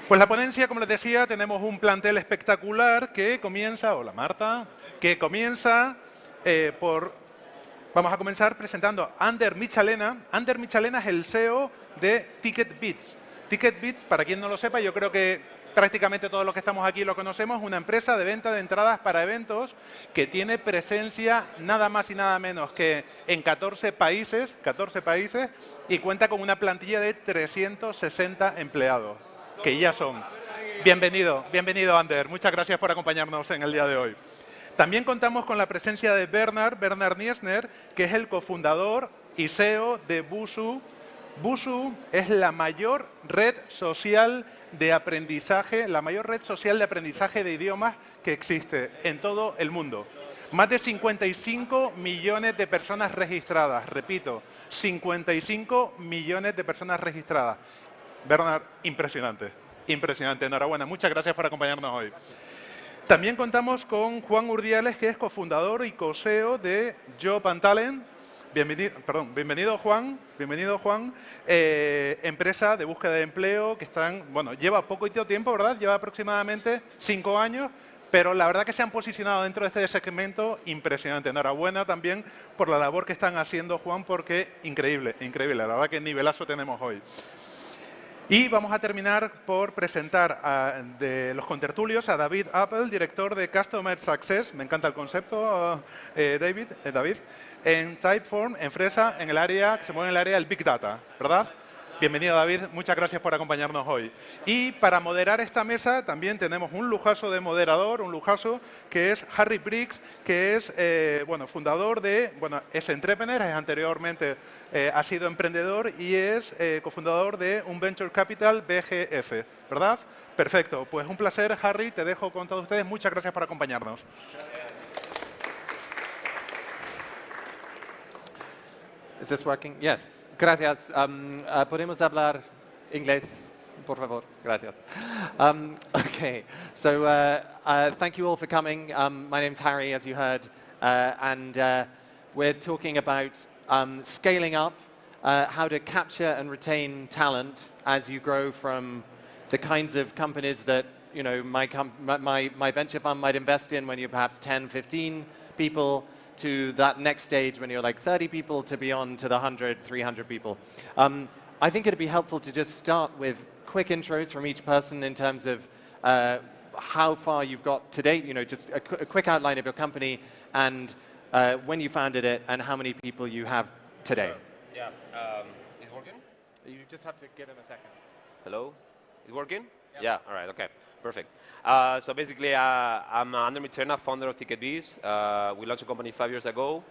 Pues la ponencia, como les decía, tenemos un plantel espectacular que comienza, hola Marta, que comienza vamos a comenzar presentando a Ander Michelena. Ander Michelena es el CEO de Ticketbis. Ticketbis, para quien no lo sepa, yo creo que prácticamente todos los que estamos aquí lo conocemos, una empresa de venta de entradas para eventos que tiene presencia nada más y nada menos que en 14 países y cuenta con una plantilla de 360 empleados, que ya son. Bienvenido, bienvenido Ander. Muchas gracias por acompañarnos en el día de hoy. También contamos con la presencia de Bernhard Niesner, que es el cofundador y CEO de Busuu. Busuu es la mayor red social de aprendizaje, de idiomas que existe en todo el mundo. Más de 55 millones de personas registradas, repito, 55 millones de personas registradas. Bernhard, impresionante, impresionante, enhorabuena, muchas gracias por acompañarnos hoy. También contamos con Juan Urdiales, que es cofundador y COCEO de Job and Talent. Bienvenido Juan, empresa de búsqueda de empleo que lleva poquito tiempo, ¿verdad? Lleva aproximadamente 5 años, pero la verdad que se han posicionado dentro de este segmento impresionante. Enhorabuena también por la labor que están haciendo, Juan, porque increíble, increíble, la verdad que nivelazo tenemos hoy. Y vamos a terminar por presentar de los contertulios a David Apple, director de Customer Success, me encanta el concepto, David, en Typeform, empresa en el área, que se mueve en el área del Big Data, ¿verdad? Bienvenido David, muchas gracias por acompañarnos hoy. Y para moderar esta mesa también tenemos un lujazo de moderador, que es Harry Briggs, que es fundador es entrepreneur, anteriormente ha sido emprendedor y es cofundador de un Venture Capital BGF, ¿verdad? Perfecto, pues un placer Harry, te dejo con todos ustedes, muchas gracias por acompañarnos. Is this working? Yes. Gracias. ¿Podemos hablar inglés, por favor? Gracias. Okay. So thank you all for coming. My name's Harry, as you heard, and we're talking about scaling up, how to capture and retain talent as you grow from the kinds of companies that my venture fund might invest in when you're perhaps 10, 15 people, to that next stage when you're like 30 people to beyond to the 100, 300 people. I think it'd be helpful to just start with quick intros from each person in terms of how far you've got to date, just a quick outline of your company and when you founded it and how many people you have today. Yeah, is it working? You just have to give him a second. Hello, is it working? Yep. Yeah, all right, okay, perfect. So basically, I'm Ander Michelena, founder of Ticketbis. We launched a company 5 years ago.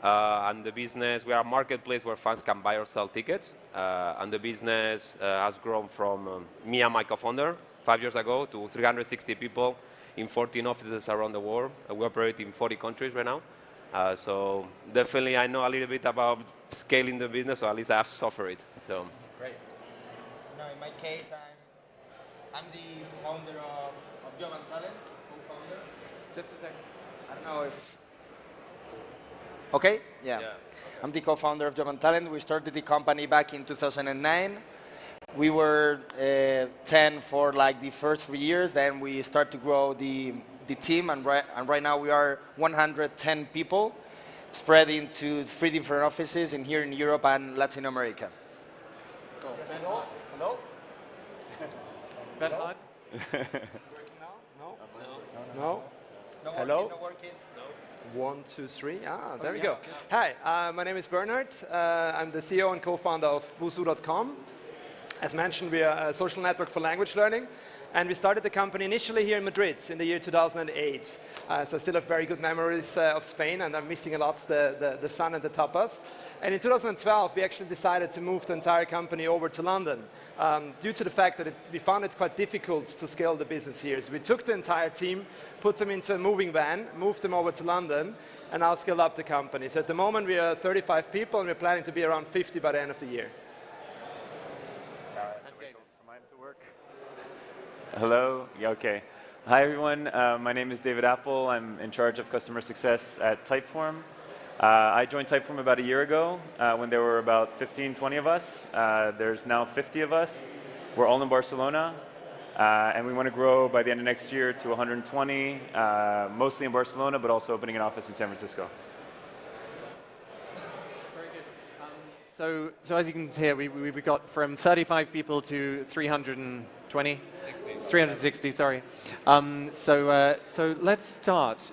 And the business, we are a marketplace where fans can buy or sell tickets. And the business has grown from me and my co-founder 5 years ago to 360 people in 14 offices around the world. We operate in 40 countries right now. So definitely I know a little bit about scaling the business, or at least I've suffered it. So. Great. No, in my case, I'm the founder of Job and Talent, co-founder. Just a second. I don't know if... Okay? Yeah. I'm the co-founder of Job and Talent. We started the company back in 2009. We were 10 for like the first 3 years. Then we started to grow the team, and right now we are 110 people spread into 3 different offices here in Europe and Latin America. Cool. Hello? Hello? Bernhard? Working now? No? No? No Hello? working, no working? No. 1, 2, 3. There we go. Hi, my name is Bernhard. I'm the CEO and co-founder of Busuu.com. As mentioned, we are a social network for language learning. And we started the company initially here in Madrid in the year 2008. So I still have very good memories of Spain, and I'm missing a lot the sun and the tapas. And in 2012, we actually decided to move the entire company over to London due to the fact that we found it quite difficult to scale the business here. So we took the entire team, put them into a moving van, moved them over to London, and now scaled up the company. So at the moment, we are 35 people, and we're planning to be around 50 by the end of the year. Hello. Yeah, okay. Hi, everyone. My name is David Apple. I'm in charge of customer success at Typeform. I joined Typeform about a year ago when there were about 15, 20 of us. There's now 50 of us. We're all in Barcelona. And we want to grow by the end of next year to 120, mostly in Barcelona, but also opening an office in San Francisco. So as you can see here, we've got from 35 people to 320? 360, sorry. So let's start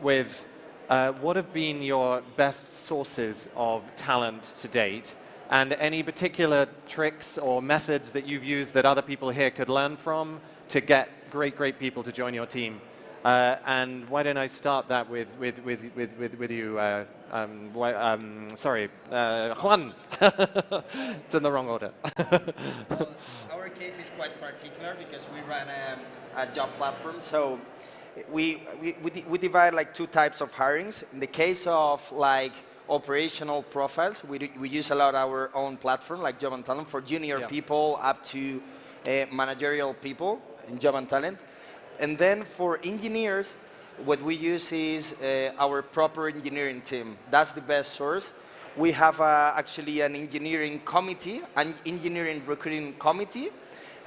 with what have been your best sources of talent to date, and any particular tricks or methods that you've used that other people here could learn from to get great people to join your team. And why don't I start that with you? Juan. It's in the wrong order. Well, our case is quite particular because we run a job platform. So we divide like two types of hirings. In the case of like operational profiles, we use a lot our own platform like Job and Talent for junior people up to managerial people in Job and Talent. And then for engineers, what we use is our proper engineering team. That's the best source. We have actually an engineering committee, an engineering recruiting committee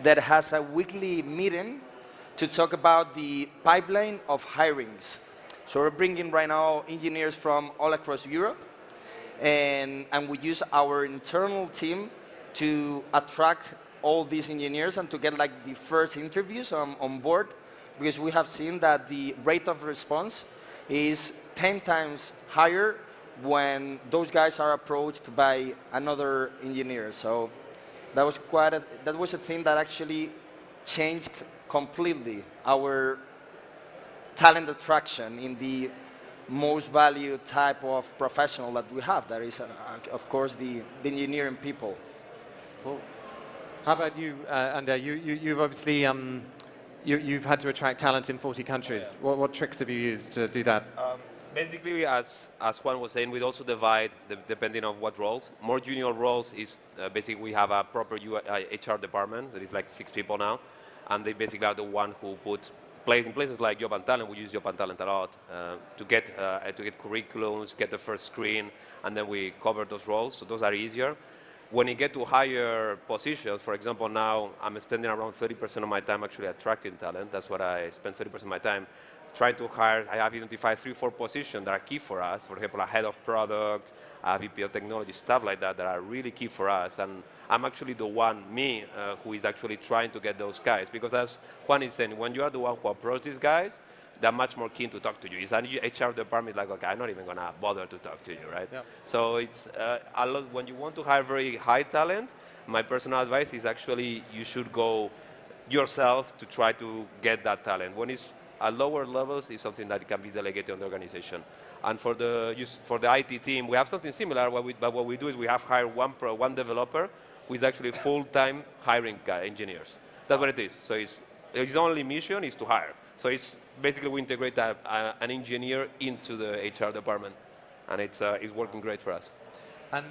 that has a weekly meeting to talk about the pipeline of hirings. So we're bringing right now engineers from all across Europe, and we use our internal team to attract all these engineers and to get like the first interviews on board, because we have seen that the rate of response is 10 times higher when those guys are approached by another engineer. So that was a thing that actually changed completely our talent attraction in the most valued type of professional that we have. That is, of course, the engineering people. Well, how about you, Ander? You've obviously you've had to attract talent in 40 countries. What tricks have you used to do that? Basically, as Juan was saying, we also divide depending on what roles. More junior roles is basically we have a proper HR department that is like 6 people now, and they basically are the one who put in places like Job and Talent. We use Job and Talent a lot to get curriculums, get the first screen, and then we cover those roles. So those are easier. When you get to higher positions, for example, now I'm spending around 30% of my time actually attracting talent. That's what I spend 30% of my time trying to hire. I have identified 3-4 positions that are key for us. For example, a head of product, a VP of technology, stuff like that are really key for us. And I'm actually the one, who is actually trying to get those guys. Because as Juan is saying, when you are the one who approaches these guys, they're much more keen to talk to you. It's an HR department like, okay, I'm not even going to bother to talk to you, right? Yep. So it's a lot. When you want to hire very high talent, my personal advice is actually you should go yourself to try to get that talent. When it's at lower levels, it's something that can be delegated on the organization. And for the IT team, we have something similar. But what we do is we have hired one developer who is actually full-time hiring engineers. That's what it is. So his only mission is to hire. So it's basically we integrate an engineer into the HR department, and it's working great for us. And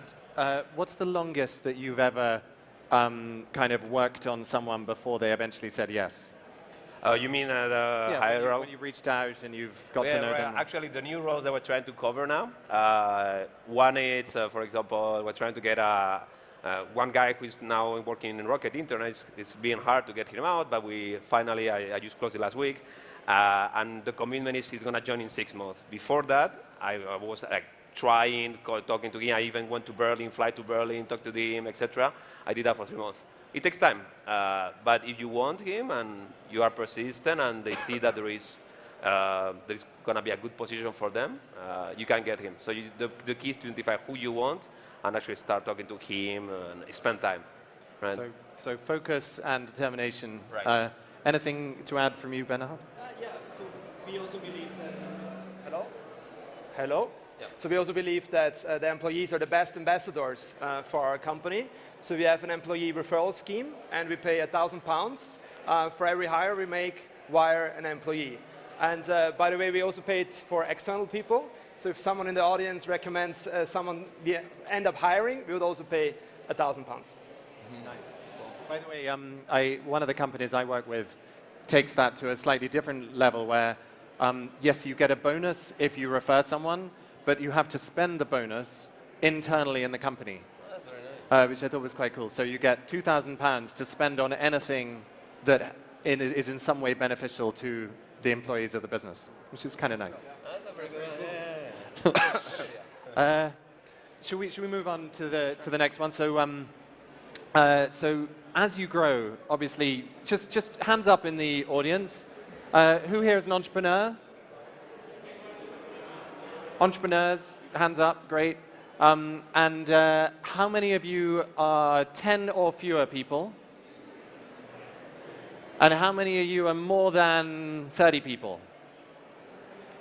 what's the longest that you've ever kind of worked on someone before they eventually said yes? You mean the higher role? When you reached out and you've got to know them? Actually, the new roles that we're trying to cover now, one is, for example, we're trying to get one guy who is now working in Rocket Internet. It's been hard to get him out, but we finally, I just closed it last week. And the commitment is he's going to join in 6 months. Before that, I was like talking to him. I even went to Berlin, fly to Berlin, talk to him, etc. I did that for 3 months. It takes time, but if you want him and you are persistent and they see that there is going to be a good position for them, you can get him. So the key is to identify who you want and actually start talking to him and spend time. Right? So focus and determination. Right. Anything to add from you, Bernhard? Yeah, so we also believe that... Hello? Yeah. So we also believe that the employees are the best ambassadors for our company. So we have an employee referral scheme, and we pay £1,000 for every hire we make via an employee. And by the way, we also paid for external people. So if someone in the audience recommends someone we end up hiring, we would also pay £1,000. Nice. By the way, one of the companies I work with takes that to a slightly different level where, yes, you get a bonus if you refer someone, but you have to spend the bonus internally in the company, which I thought was quite cool. So you get £2,000 to spend on anything that is in some way beneficial to the employees of the business, which is kind of nice. Should we move on to the next one? So so as you grow, obviously, just hands up in the audience. Who here is an entrepreneur? Entrepreneurs, hands up, great. And how many of you are 10 or fewer people? And how many of you are more than 30 people?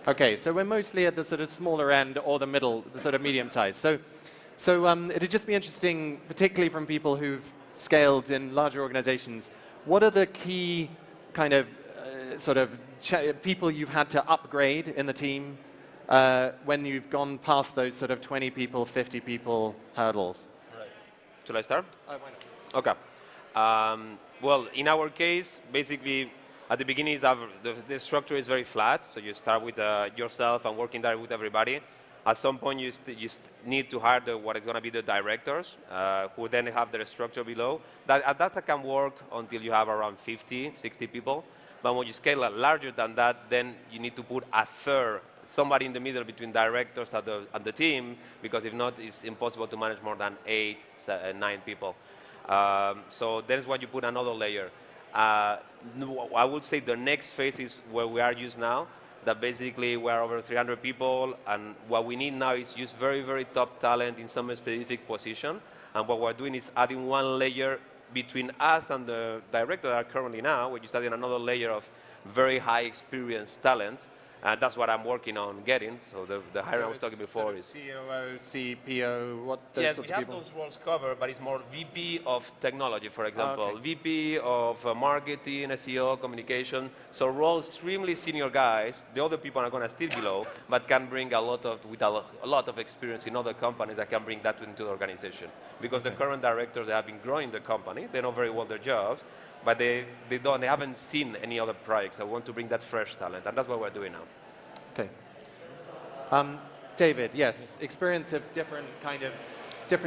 Okay, so we're mostly at the sort of smaller end or the middle, the sort of medium size. So it'd just be interesting, particularly from people who've scaled in larger organizations, what are the key kind of people you've had to upgrade in the team when you've gone past those sort of 20 people, 50 people hurdles? Right. Should I start? Why not? Okay. Well, in our case, basically, at the beginning, the structure is very flat. So you start with yourself and working there with everybody. At some point, you need to hire what is going to be the directors, who then have their structure below. That can work until you have around 50, 60 people. But when you scale larger than that, then you need to put a third, somebody in the middle between directors and the team, because if not, it's impossible to manage more than 8, 9 people. So that's when you put another layer. I would say the next phase is where we are used now, that basically we're over 300 people, and what we need now is use very, very top talent in some specific position. And what we're doing is adding one layer between us and the director that are currently now, we're just adding another layer of very high experienced talent. And that's what I'm working on getting. So the hiring I was talking before is COO, CPO, what those yes, sorts we of have people? those roles covered, but it's more VP of technology, for example, okay. VP of marketing, SEO, communication. So roles extremely senior guys. The other people are going to still below, but can bring a lot of experience in other companies that can bring that into the organization. Because the current directors, they have been growing the company, they know very well their jobs, but they haven't seen any other projects. I want to bring that fresh talent, and that's what we're doing now. Okay. David, yes, experience of different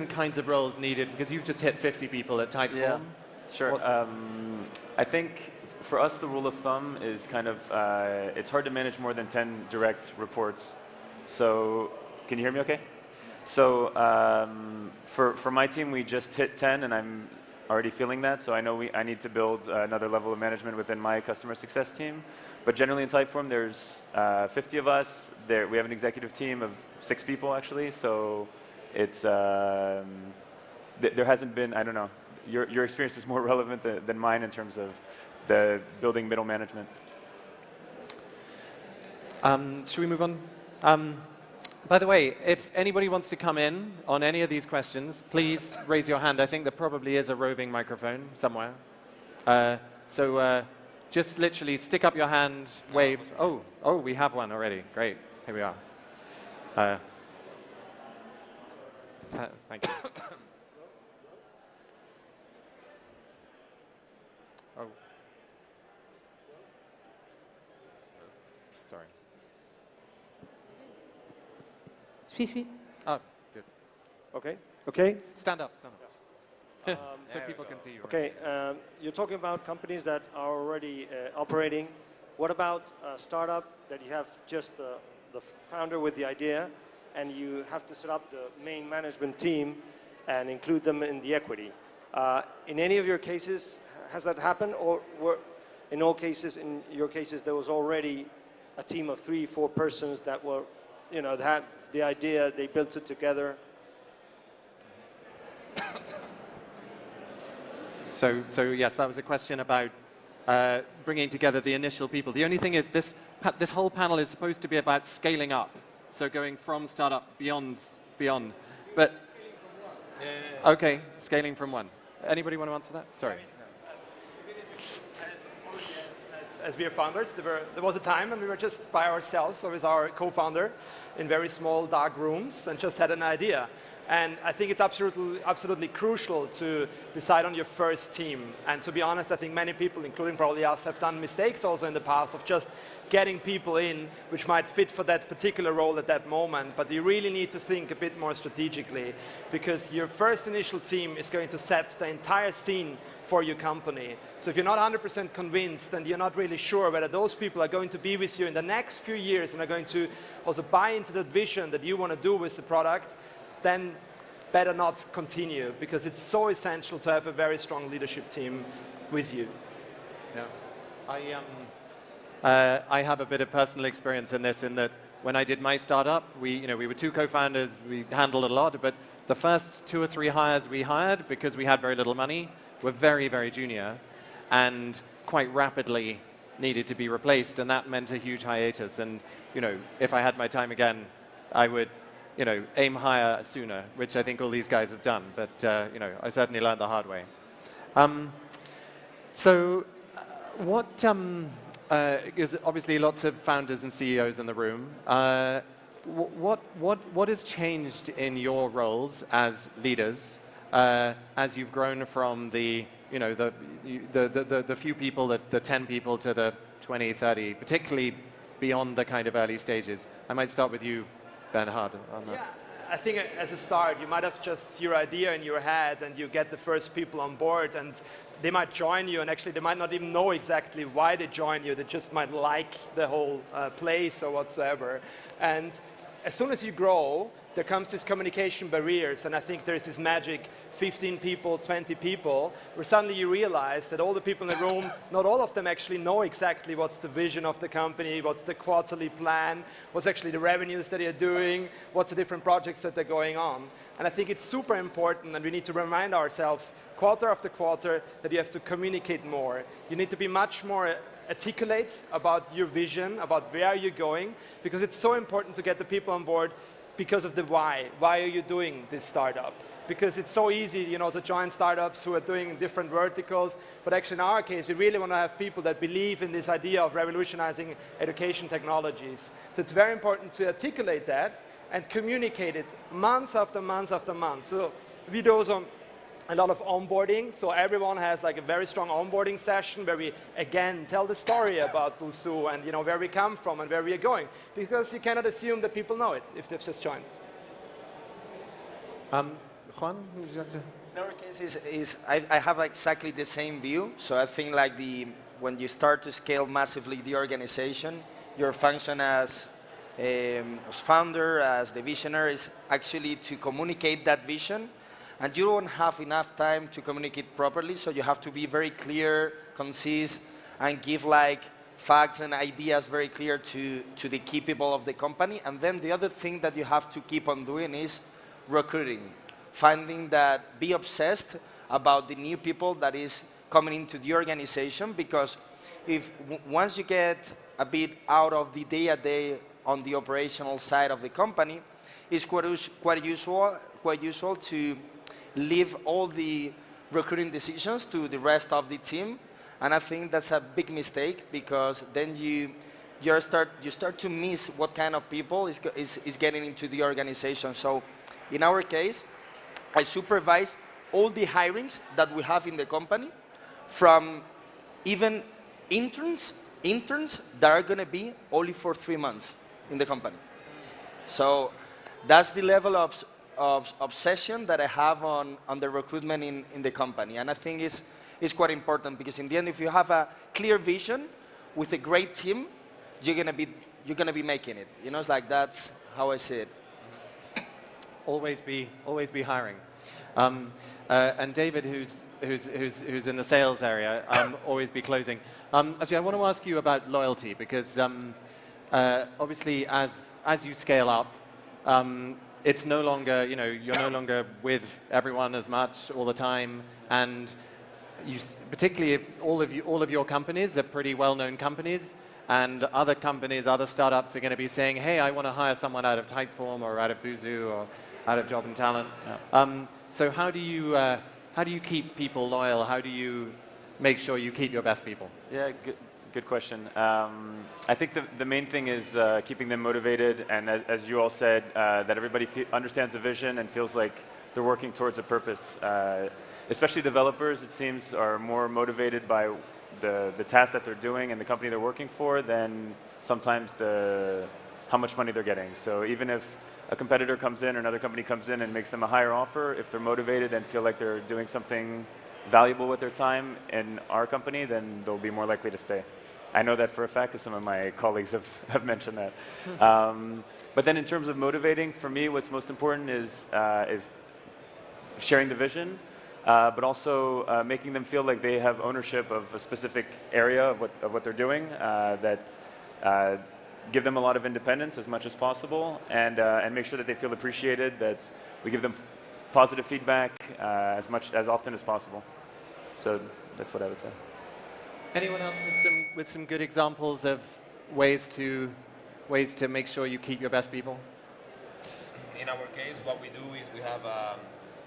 kinds of roles needed, because you've just hit 50 people at Typeform. Yeah, sure. I think for us, the rule of thumb is kind of, it's hard to manage more than 10 direct reports. So, can you hear me okay? So, for my team, we just hit 10, and I'm already feeling that, so I know I need to build another level of management within my customer success team. But generally in Typeform, there's 50 of us. We have an executive team of 6 people, actually, so it's, there hasn't been, I don't know, your experience is more relevant than mine in terms of the building middle management. Should we move on? By the way, if anybody wants to come in on any of these questions, please raise your hand. I think there probably is a roving microphone somewhere. So just literally stick up your hand, wave. Oh, we have one already. Great. Here we are. Thank you. Oh. Sorry. Sweet. Oh, good. Okay. Stand up. So people can see you. Okay. You're talking about companies that are already operating. What about a startup that you have just the founder with the idea, and you have to set up the main management team and include them in the equity? In any of your cases, has that happened, or in your cases, there was already a team of 3-4 persons that were, that had the idea, they built it together? So yes, that was a question about bringing together the initial people. The only thing is this whole panel is supposed to be about scaling up, so going from startup beyond. But okay, scaling from one. Anybody want to answer that? Sorry. As we are founders, there was a time when we were just by ourselves, or with our co-founder, in very small dark rooms, and just had an idea. And I think it's absolutely crucial to decide on your first team. And to be honest, I think many people, including probably us, have done mistakes also in the past of just getting people in which might fit for that particular role at that moment. But you really need to think a bit more strategically, because your first initial team is going to set the entire scene for your company. So if you're not 100% convinced and you're not really sure whether those people are going to be with you in the next few years and are going to also buy into that vision that you want to do with the product, then better not continue, because it's so essential to have a very strong leadership team with you. Yeah. I have a bit of personal experience in this, in that when I did my startup, we were 2 co-founders, we handled a lot, but the first 2 or 3 hires we hired, because we had very little money, were very, very junior and quite rapidly needed to be replaced, and that meant a huge hiatus. And if I had my time again, I would aim higher sooner, which I think all these guys have done, but I certainly learned the hard way. Because obviously lots of founders and CEOs in the room. What has changed in your roles as leaders as you've grown from the few people, the 10 people to the 20, 30, particularly beyond the kind of early stages? I might start with you, Bernhard. Yeah, I think as a start, you might have just your idea in your head and you get the first people on board, and they might join you, and actually they might not even know exactly why they join you. They just might like the whole place or whatsoever. And as soon as you grow, there comes this communication barriers, and I think there's this magic 15 people, 20 people, where suddenly you realize that all the people in the room, not all of them actually know exactly what's the vision of the company, what's the quarterly plan, what's actually the revenues that you're doing, what's the different projects that are going on. And I think it's super important, and we need to remind ourselves quarter after quarter that you have to communicate more. You need to be much more articulate about your vision, about where you're going, because it's so important to get the people on board because of the why. Why are you doing this startup? Because it's so easy, to join startups who are doing different verticals, but actually in our case, we really want to have people that believe in this idea of revolutionizing education technologies. So it's very important to articulate that and communicate it months after months after months. So we do also a lot of onboarding, so everyone has like a very strong onboarding session where we again tell the story about Busuu and where we come from and where we are going, because you cannot assume that people know it if they've just joined. Juan, would you like to? In our case, I have exactly the same view. So I think when you start to scale massively the organization, your function as founder, as the visionary, is actually to communicate that vision. And you don't have enough time to communicate properly, so you have to be very clear, concise, and give facts and ideas very clear to the key people of the company. And then the other thing that you have to keep on doing is recruiting. Be obsessed about the new people that is coming into the organization, because once you get a bit out of the day-to-day on the operational side of the company, it's quite usual to leave all the recruiting decisions to the rest of the team. And I think that's a big mistake, because then you start to miss what kind of people is getting into the organization. So in our case, I supervise all the hirings that we have in the company, from even interns that are going to be only for 3 months in the company. So that's the level of obsession that I have on the recruitment in the company. And I think it's quite important, because in the end, if you have a clear vision with a great team, you're gonna be making it. It's like, that's how I see it. Always be hiring. And David, who's in the sales area, always be closing. Actually, I want to ask you about loyalty, because obviously as you scale up, it's no longer, you're no longer with everyone as much all the time, and particularly if all of your companies are pretty well-known companies, and other companies, other startups are going to be saying, hey, I want to hire someone out of Typeform or out of Busuu or out of Job and Talent. Yeah. So how do you keep people loyal? How do you make sure you keep your best people? Yeah, good question. I think the main thing is keeping them motivated, and as you all said, that everybody understands the vision and feels like they're working towards a purpose. Especially developers, it seems, are more motivated by the task that they're doing and the company they're working for than sometimes how much money they're getting. So even if a competitor comes in or another company comes in and makes them a higher offer, if they're motivated and feel like they're doing something valuable with their time in our company, then they'll be more likely to stay. I know that for a fact because some of my colleagues have mentioned that. But then in terms of motivating, for me, what's most important is sharing the vision, but also making them feel like they have ownership of a specific area of what they're doing, that give them a lot of independence as much as possible, and make sure that they feel appreciated, that we give them positive feedback as often as possible. So that's what I would say. Anyone else with some good examples of ways to make sure you keep your best people? In our case, what we do is we have a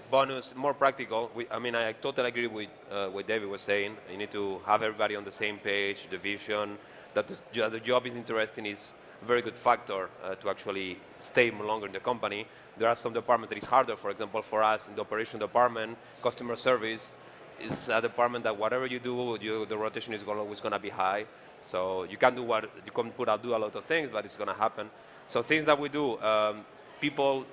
bonus, more practical. I totally agree with what David was saying. You need to have everybody on the same page, the vision, that the job is interesting is a very good factor to actually stay longer in the company. There are some departments that is harder. For example, for us in the operation department, customer service is a department that whatever you do, the rotation is always going to be high. So you can do do a lot of things, but it's going to happen. So things that we do, people,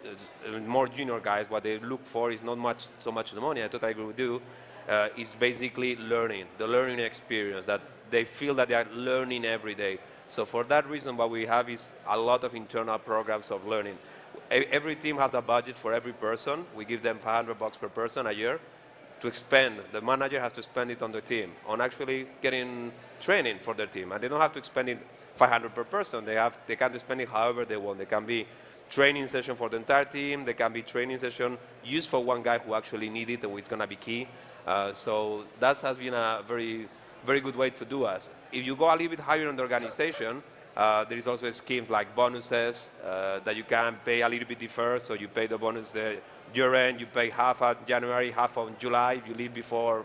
more junior guys, what they look for is not so much the money. I totally agree with you. Is basically learning, the learning experience, that they feel that they are learning every day. So for that reason, what we have is a lot of internal programs of learning. Every team has a budget for every person. We give them $500 per person a year to expend. The manager has to spend it on the team, on actually getting training for their team. And they don't have to expend it $500 per person. They can spend it however they want. They can be training session for the entire team. They can be training session used for one guy who actually needs it and who is going to be key. So that has been a very, very good way to do us. If you go a little bit higher in the organization, there is also schemes like bonuses that you can pay a little bit deferred. So you pay the bonus year end, you pay half on January, half on July. If you leave before,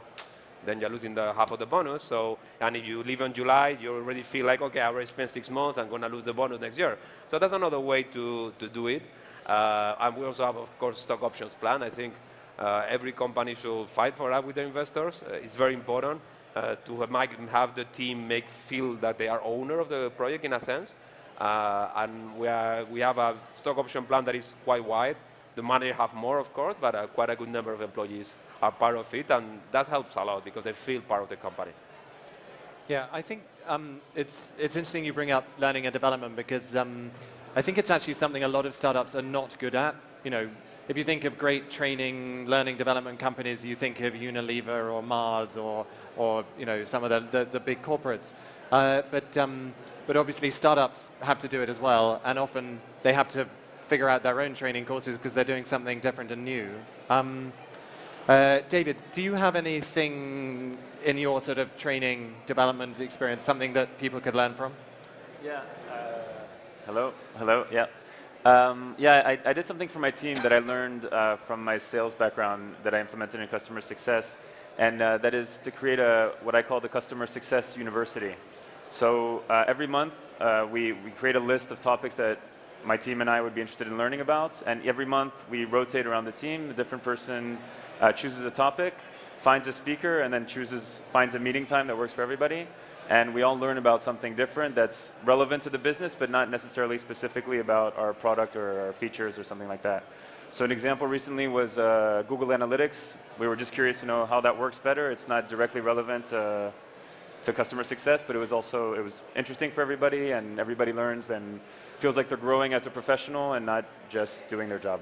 then you're losing the half of the bonus. So, and if you leave in July, you already feel like, okay, I already spent 6 months, I'm going to lose the bonus next year. So that's another way to do it. And we also have, of course, stock options plan. I think every company should fight for that with their investors. It's very important to have the team feel that they are owner of the project in a sense. And we have a stock option plan that is quite wide. The manager have more, of course, but quite a good number of employees are part of it, and that helps a lot because they feel part of the company. Yeah, I think it's interesting you bring up learning and development because I think it's actually something a lot of startups are not good at. You know, if you think of great training, learning, development companies, you think of Unilever or Mars or you know, some of the big corporates. But obviously startups have to do it as well, and often they have to figure out their own training courses because they're doing something different and new. David, do you have anything in your sort of training development experience, something that people could learn from? Yeah. Hello. Yeah. I did something for my team that I learned from my sales background that I implemented in customer success, and that is to create what I call the Customer Success University. So every month we create a list of topics that my team and I would be interested in learning about, and every month we rotate around the team. A different person chooses a topic, finds a speaker, and then finds a meeting time that works for everybody. And we all learn about something different that's relevant to the business, but not necessarily specifically about our product or our features or something like that. So an example recently was Google Analytics. We were just curious to know how that works better. It's not directly relevant to customer success, but it was interesting for everybody, and everybody learns and feels like they're growing as a professional and not just doing their job.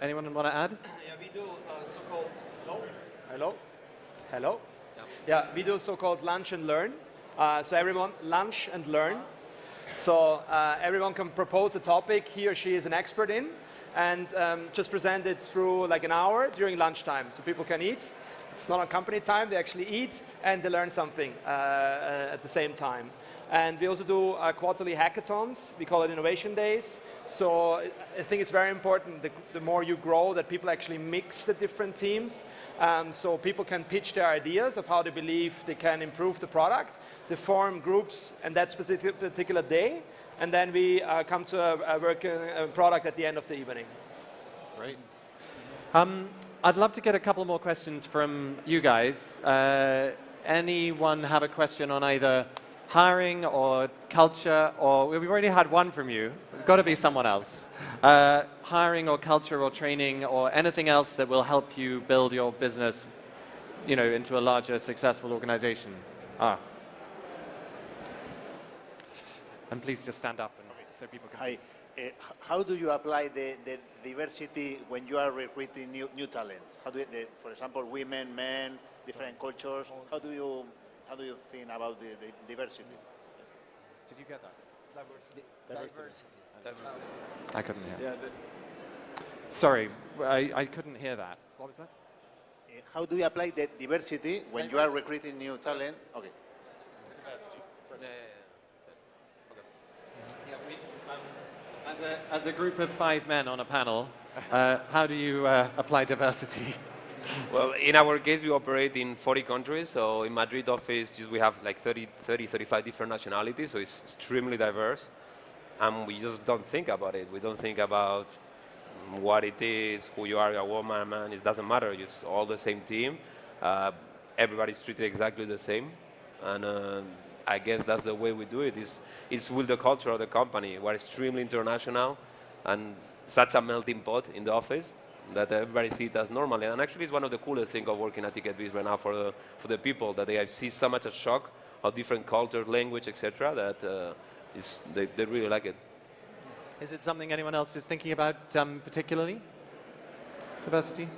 Anyone want to add? Yeah, we do so-called hello. Yeah, we do so-called lunch and learn. So everyone lunch and learn. So everyone can propose a topic he or she is an expert in, and just present it through like an hour during lunchtime, so people can eat. It's not on company time, they actually eat and they learn something at the same time. And we also do quarterly hackathons. We call it Innovation Days. So I think it's very important, the more you grow, that people actually mix the different teams. So people can pitch their ideas of how they believe they can improve the product. They form groups on that particular day. And then we come to a working product at the end of the evening. Great. I'd love to get a couple more questions from you guys. Anyone have a question on either hiring or culture, or we've already had one from you. It's got to be someone else. Hiring or culture or training or anything else that will help you build your business, you know, into a larger, successful organization. And please just stand up so people can see. How do you apply the diversity when you are recruiting new talent? How do for example, women, men, different cultures? How do you think about the diversity? Did you get that? Diversity. I couldn't hear. Sorry, I couldn't hear that. What was that? How do you apply the diversity when you are recruiting new talent? Okay. Diversity. As a group of 5 men on a panel, how do you apply diversity? Well, in our case, we operate in 40 countries. So in Madrid office, we have like 35 different nationalities. So it's extremely diverse. And we just don't think about it. We don't think about what it is, who you are, a woman, a man. It doesn't matter. It's all the same team. Everybody's treated exactly the same. And I guess that's the way we do it. It's with the culture of the company. We're extremely international and such a melting pot in the office that everybody sees it as normal. And actually, it's one of the coolest things of working at Ticketbis right now for the people, that they see so much a shock of different culture, language, etc. That they really like it. Is it something anyone else is thinking about particularly? Diversity?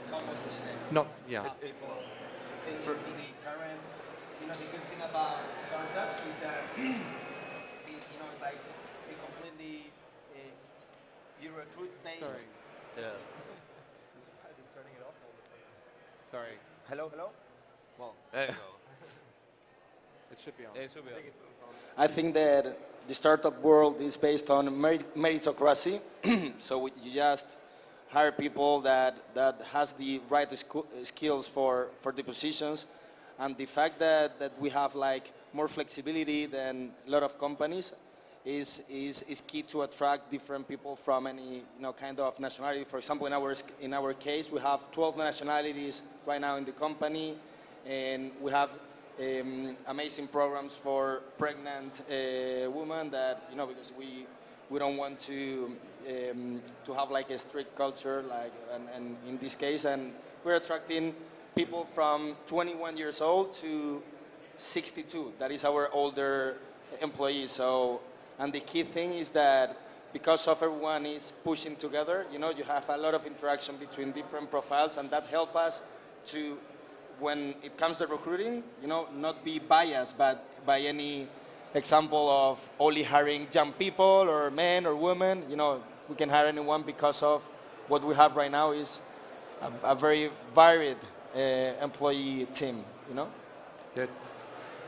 It's almost the same. Not, yeah. People think in the current, the good thing about startups is that, it's like we completely, you recruit based. Sorry. Yeah. Turning it off. Sorry. Hello? Well, There you go. it should be on. It should be on. I think that the startup world is based on meritocracy. So you just hire people that has the right skills for the positions, and the fact that we have like more flexibility than a lot of companies is key to attract different people from any kind of nationality. For example, in our case, we have 12 nationalities right now in the company, and we have amazing programs for pregnant women that because we don't want to have like a strict culture and in this case, and we're attracting people from 21 years old to 62. That is our older employees. So, and the key thing is that because of everyone is pushing together, you have a lot of interaction between different profiles, and that helps us to, when it comes to recruiting, not be biased by any example of only hiring young people or men or women. We can hire anyone because of what we have right now is a very varied employee team. Good.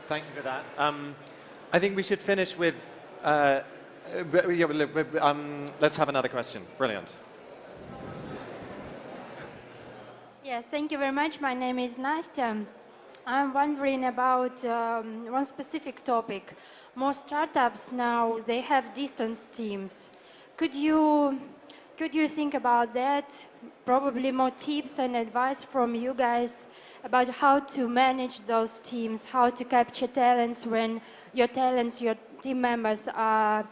Thank you for that. I think we should finish with. Let's have another question. Brilliant. Yes, thank you very much. My name is Nastya. I'm wondering about one specific topic. Most startups now, they have distance teams. Could you think about that? Probably more tips and advice from you guys about how to manage those teams, how to capture talents when your team members are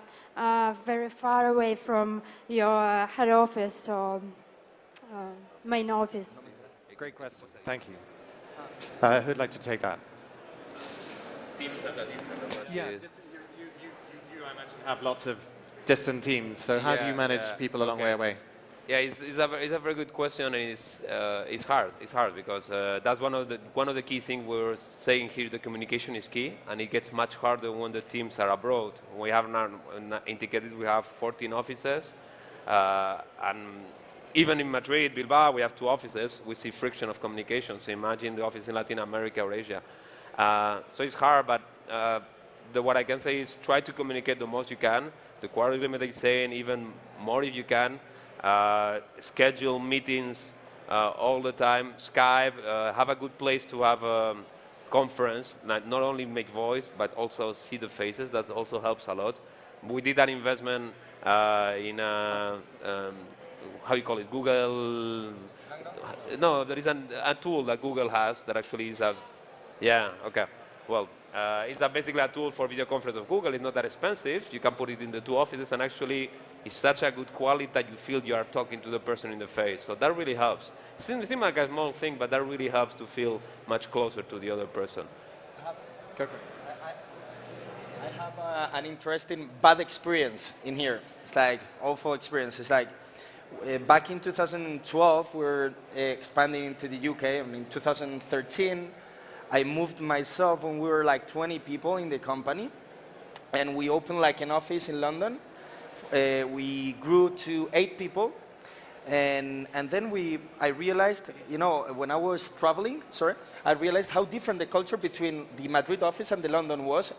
very far away from your head office or main office. Great question. Thank you. Who'd like to take that? Teams that are distant. Yeah, just, you I imagine have lots of distant teams. So how do you manage people a long way away? Yeah, it's a very good question, and it's hard. It's hard because that's one of the key things we're saying here. The communication is key, and it gets much harder when the teams are abroad. We have now in Ticketbis we have 14 offices, and even in Madrid, Bilbao, we have 2 offices. We see friction of communication. So imagine the office in Latin America or Asia. So it's hard, but what I can say is try to communicate the most you can. The quarterly limit is saying even more if you can. Schedule meetings all the time. Skype. Have a good place to have a conference. Not only make voice, but also see the faces. That also helps a lot. We did an investment in how you call it, Google. No, there is a tool that Google has that actually is a. Yeah. Okay. Well, it's basically a tool for video conference of Google. It's not that expensive. You can put it in the two offices, and actually, it's such a good quality that you feel you are talking to the person in the face. So that really helps. It seems like a small thing, but that really helps to feel much closer to the other person. Go for it. I have an interesting bad experience in here. It's like awful experience. It's like back in 2012, we were expanding into the UK. I mean, 2013. I moved myself when we were like 20 people in the company, and we opened like an office in London. We grew to 8 people, and then I realized, you know, when I was traveling, I realized how different the culture between the Madrid office and the London was,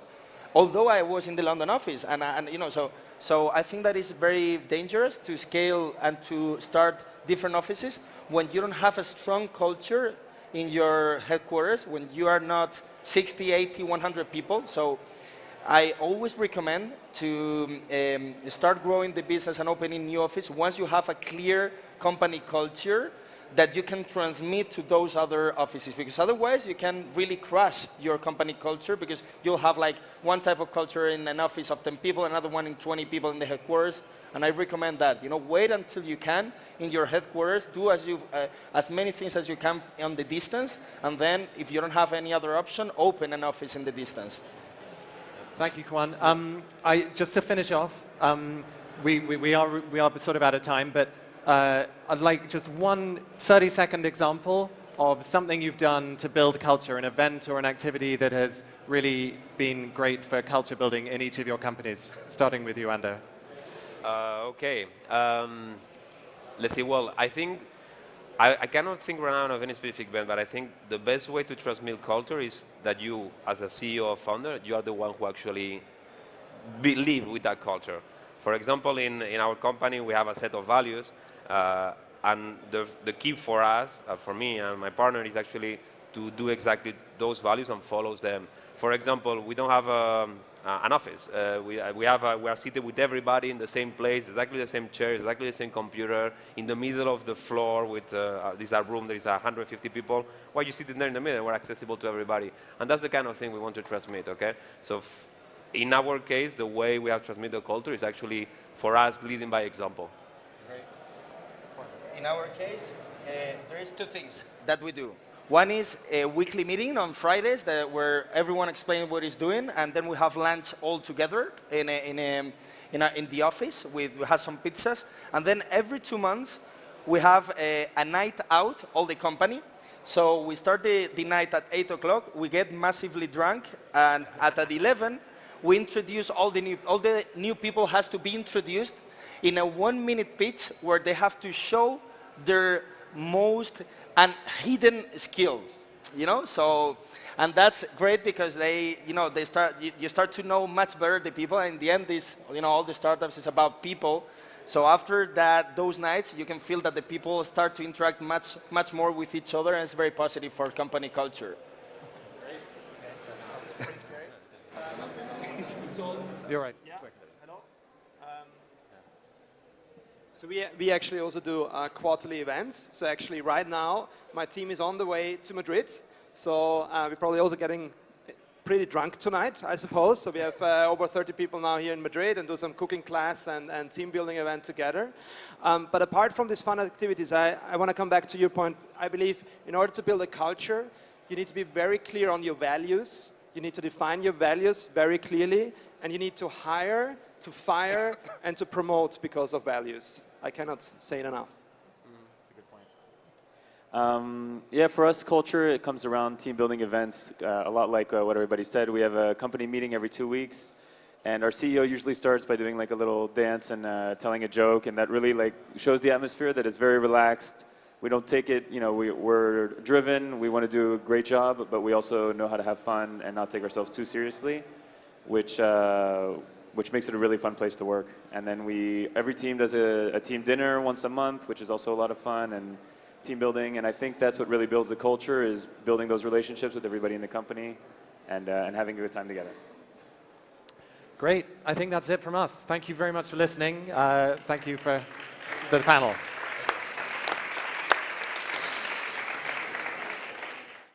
although I was in the London office, and you know, so I think that it's very dangerous to scale and to start different offices when you don't have a strong culture in your headquarters, when you are not 60, 80, 100 people. So I always recommend to start growing the business and opening new office once you have a clear company culture that you can transmit to those other offices, because otherwise you can really crash your company culture, because you'll have like one type of culture in an office of 10 people, another one in 20 people in the headquarters. And I recommend that, you know, wait until you can in your headquarters, do as many things as you can on the distance, and then if you don't have any other option, open an office in the distance. Thank you, Juan. Just to finish off, we are sort of out of time, but I'd like just one 30-second example of something you've done to build culture, an event or an activity that has really been great for culture building in each of your companies, starting with you, Ander. Okay. Let's see. Well, I think I cannot think right now of any specific event, but I think the best way to transmit culture is that you, as a CEO or founder, you are the one who actually live with that culture. For example, in our company, we have a set of values, and the key for us, for me and my partner, is actually to do exactly those values and follow them. For example, we don't have an office. We are seated with everybody in the same place, exactly the same chair, exactly the same computer, in the middle of the floor with this room. There is 150 people. Why are you sitting there in the middle? We're accessible to everybody. And that's the kind of thing we want to transmit, okay? So in our case, the way we have transmitted the culture is actually, for us, leading by example. Great. In our case, there is 2 things that we do. One is a weekly meeting on Fridays where everyone explains what he's doing, and then we have lunch all together in the office. We have some pizzas, and then every 2 months we have a night out, all the company. So we start the night at 8 o'clock. We get massively drunk, and at 11 we introduce all the new people has to be introduced in a 1-minute pitch where they have to show their most hidden skill, you know. So, and that's great because you start to know much better the people. And in the end, all the startups is about people. So after those nights, you can feel that the people start to interact much more with each other, and it's very positive for company culture. Great. Okay. That sounds pretty scary. So you're right. Yeah. Hello. So we actually also do quarterly events. So actually right now, my team is on the way to Madrid. So we're probably also getting pretty drunk tonight, I suppose. So we have over 30 people now here in Madrid and do some cooking class and team building event together. But apart from these fun activities, I want to come back to your point. I believe in order to build a culture, you need to be very clear on your values. You need to define your values very clearly, and you need to hire, to fire, and to promote because of values. I cannot say it enough. That's a good point. Yeah, for us, culture, it comes around team building events, a lot like what everybody said. We have a company meeting every 2 weeks, and our CEO usually starts by doing like a little dance and telling a joke, and that really like shows the atmosphere that is very relaxed. We don't take it, we're driven, we want to do a great job, but we also know how to have fun and not take ourselves too seriously. which makes it a really fun place to work. And then every team does a team dinner once a month, which is also a lot of fun, and team building. And I think that's what really builds the culture, is building those relationships with everybody in the company and having a good time together. Great. I think that's it from us. Thank you very much for listening. Thank you for the panel.